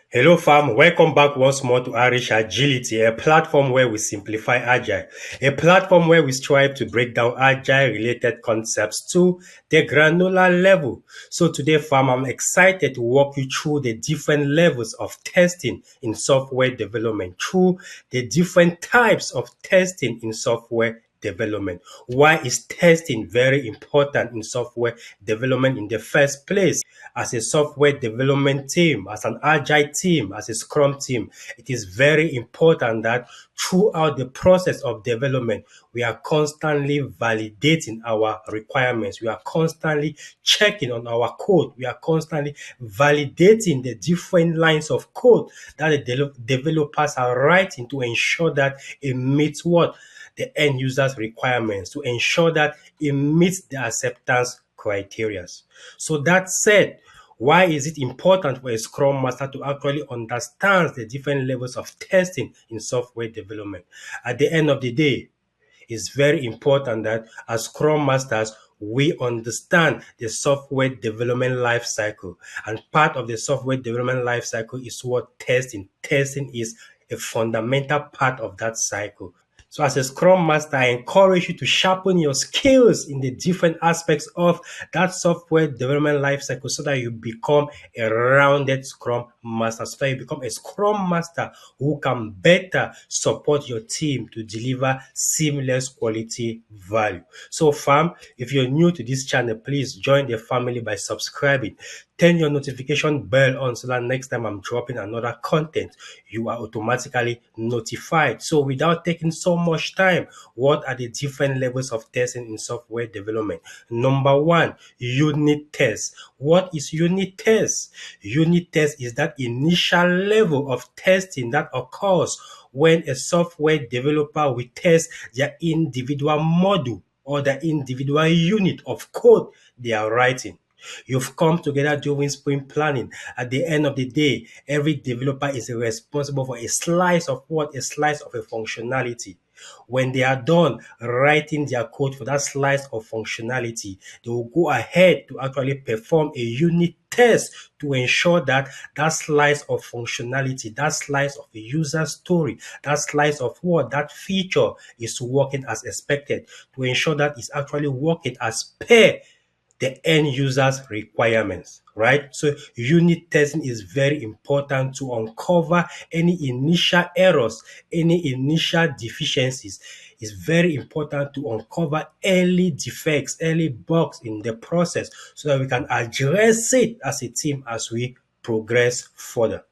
Hello fam, welcome back once more to Irish Agility, a platform where we simplify Agile, a platform where we strive to break down Agile related concepts to the granular level. So today fam, I'm excited to walk you through the different levels of testing in software development, through the different types of testing in software development. Why is testing very important in software development in the first place? As a software development team, as an agile team, as a scrum team, it is very important that throughout the process of development, we are constantly validating our requirements. We are constantly checking on our code. We are constantly validating the different lines of code that the developers are writing to ensure that it meets what? The end user's requirements, to ensure that it meets the acceptance criteria. So that said, why is it important for a Scrum Master to actually understand the different levels of testing in software development? At the end of the day, it's very important that as Scrum Masters, we understand the software development life cycle. And part of the software development life cycle is what testing. Testing is a fundamental part of that cycle. So as a Scrum Master, I encourage you to sharpen your skills in the different aspects of that software development lifecycle so that you become a rounded Scrum Master, so that you become a Scrum Master who can better support your team to deliver seamless quality value. So fam, if you're new to this channel, please join the family by subscribing. Turn your notification bell on so that next time I'm dropping another content, you are automatically notified. So without taking so much time, what are the different levels of testing in software development? Number one, unit test. What is unit test? Unit test is that initial level of testing that occurs when a software developer will test their individual module or the individual unit of code they are writing. You've come together during sprint planning. At the end of the day, every developer is responsible for a slice of what? A slice of a functionality. When they are done writing their code for that slice of functionality, they will go ahead to actually perform a unit test to ensure that that slice of functionality, that slice of a user story, that slice of what? That feature is working as expected, to ensure that it's actually working as per the end user's requirements, right? So unit testing is very important to uncover any initial errors, any initial deficiencies. It's very important to uncover early defects, early bugs in the process so that we can address it as a team as we progress further.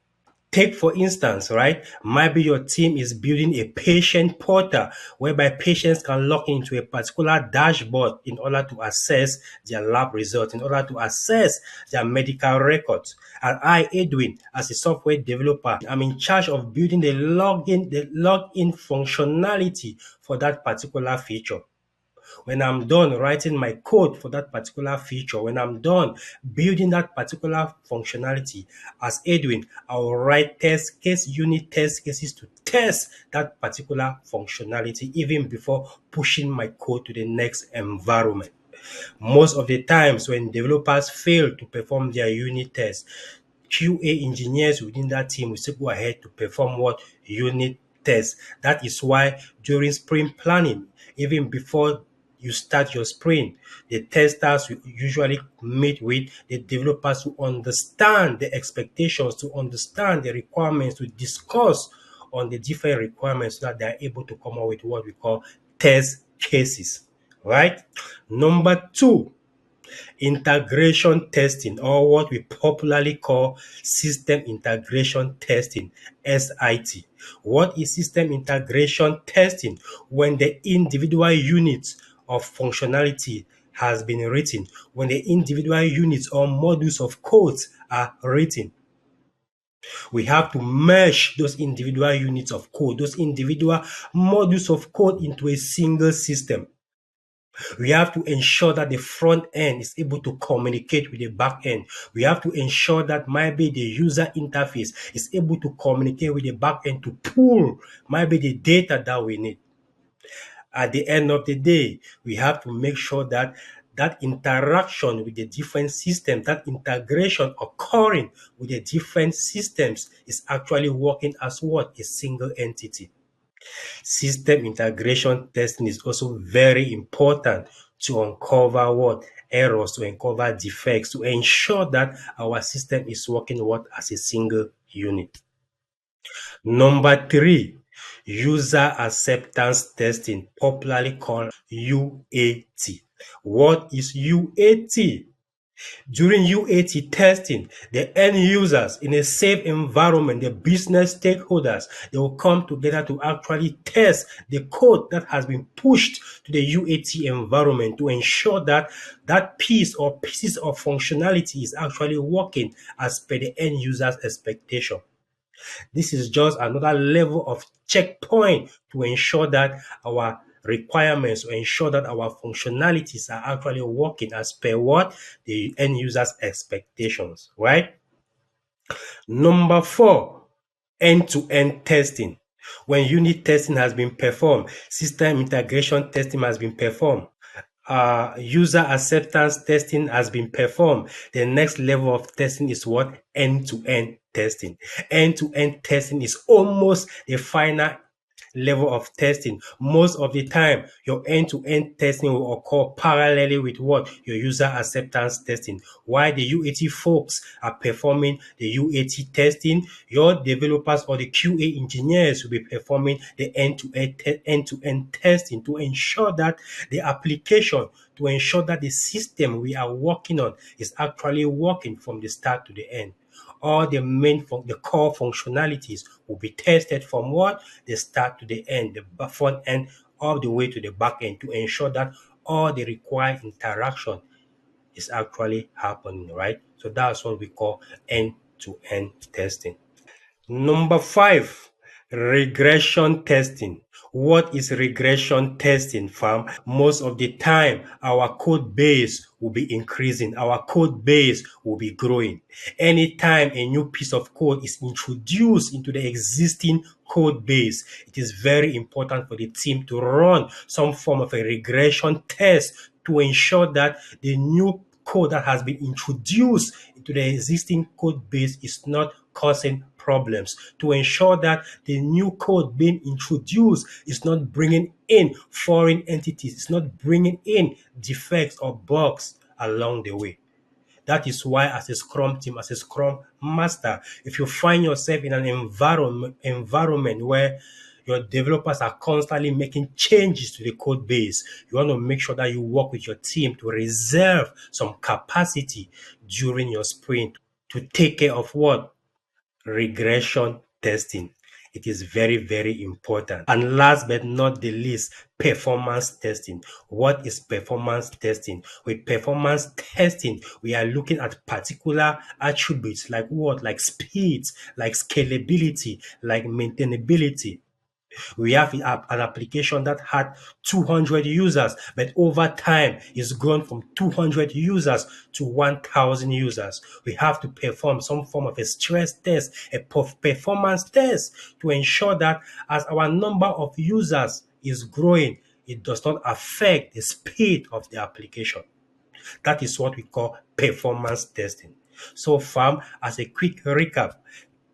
Take for instance, right? Maybe your team is building a patient portal whereby patients can log into a particular dashboard in order to access their lab results, in order to access their medical records. And I, Edwin, as a software developer, I'm in charge of building the login functionality for that particular feature. When I'm done writing my code for that particular feature, when I'm done building that particular functionality, as Edwin, I'll write unit test cases to test that particular functionality even before pushing my code to the next environment. Most of the times when developers fail to perform their unit tests, QA engineers within that team will still go ahead to perform what? Unit tests. That is why during sprint planning, even before you start your sprint, the testers will usually meet with the developers to understand the expectations, to understand the requirements, to discuss on the different requirements so that they are able to come up with what we call test cases, right? Number two, integration testing, or what we popularly call system integration testing, SIT. What is system integration testing? When the individual units of functionality has been written, when the individual units or modules of code are written, we have to merge those individual units of code, those individual modules of code into a single system. We have to ensure that the front end is able to communicate with the back end. We have to ensure that maybe the user interface is able to communicate with the back end to pull maybe the data that we need. At the end of the day, we have to make sure that that interaction with the different systems, that integration occurring with the different systems is actually working as what? A single entity. System integration testing is also very important to uncover what? Errors, to uncover defects, to ensure that our system is working what? As a single unit. Number 3, user acceptance testing, popularly called UAT. What is UAT? During UAT testing, the end users in a safe environment, the business stakeholders, they will come together to actually test the code that has been pushed to the UAT environment to ensure that that piece or pieces of functionality is actually working as per the end user's expectation. This is just another level of checkpoint to ensure that our requirements, to ensure that our functionalities are actually working as per what the end user's expectations, right? Number 4, end-to-end testing. When unit testing has been performed, system integration testing has been performed, user acceptance testing has been performed. The next level of testing is what? End-to-end testing. End-to-end testing is almost the final level of testing. Most of the time, your end-to-end testing will occur parallelly with what? Your user acceptance testing. While the UAT folks are performing the UAT testing, your developers or the QA engineers will be performing the end-to-end testing to ensure that the application, to ensure that the system we are working on is actually working from the start to the end. All the the core functionalities will be tested from what? The start to the end, the front end all the way to the back end, to ensure that all the required interaction is actually happening, right? So that's what we call end-to-end testing. Number 5, regression testing. What is regression testing, fam? Most of the time, our code base will be increasing. Our code base will be growing. Anytime a new piece of code is introduced into the existing code base, it is very important for the team to run some form of a regression test to ensure that the new code that has been introduced into the existing code base is not causing problems, to ensure that the new code being introduced is not bringing in foreign entities, it's not bringing in defects or bugs along the way. That is why, as a Scrum team, as a Scrum master, if you find yourself in an environment where your developers are constantly making changes to the code base, you want to make sure that you work with your team to reserve some capacity during your sprint to take care of what? Regression testing. It is very, very important. And last but not the least, performance testing. What is performance testing? With performance testing, we are looking at particular attributes like what? Like speed, like scalability, like maintainability. We have an application that had 200 users, but over time it's grown from 200 users to 1,000 users. We have to perform some form of a stress test, a performance test to ensure that as our number of users is growing, it does not affect the speed of the application. That is what we call performance testing. So, fam, as a quick recap,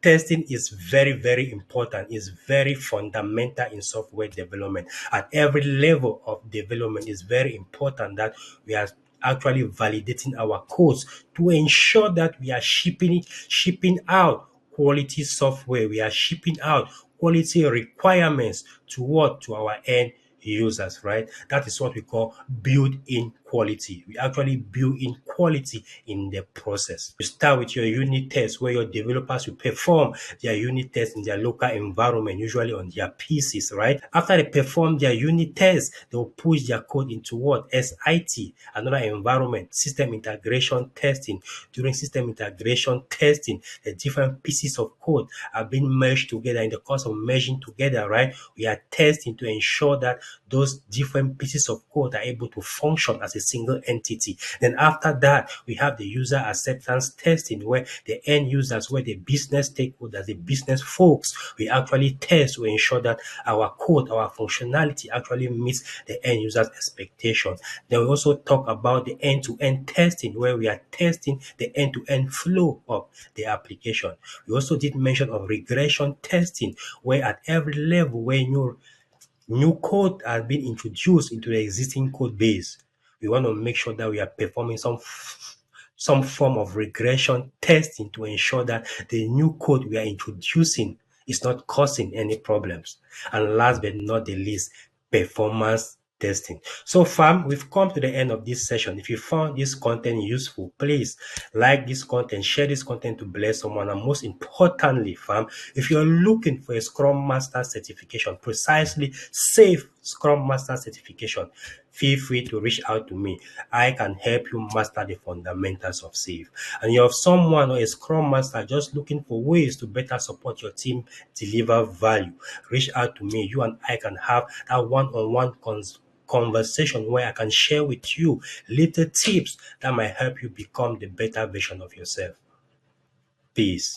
testing is very, very important. It's very fundamental in software development. At every level of development, it's very important that we are actually validating our codes to ensure that we are shipping out quality software. We are shipping out quality requirements to what? To our end users, right? That is what we call build-in quality. We actually build in quality in the process. You start with your unit test where your developers will perform their unit test in their local environment, usually on their PCs, right? After they perform their unit test, they will push their code into what? SIT, another environment, system integration testing. During system integration testing, the different pieces of code are being merged together. In the course of merging together, right, we are testing to ensure that those different pieces of code are able to function as a single entity. Then after that, we have the user acceptance testing, where the end users, where the business stakeholders, the business folks, we actually test to ensure that our code, our functionality actually meets the end user's expectations. Then we also talk about the end-to-end testing, where we are testing the end-to-end flow of the application. We also did mention of regression testing, where at every level where new code has been introduced into the existing code base, we want to make sure that we are performing some form of regression testing to ensure that the new code we are introducing is not causing any problems. And last but not the least, performance testing. So fam, we've come to the end of this session. If you found this content useful, please like this content, share this content to bless someone, and most importantly, fam, if you're looking for a Scrum Master certification, precisely SAFe Scrum Master certification, feel free to reach out to me. I can help you master the fundamentals of SAFe. And you have someone or a Scrum Master just looking for ways to better support your team, deliver value, reach out to me. You and I can have that one-on-one conversation where I can share with you little tips that might help you become the better version of yourself. Peace.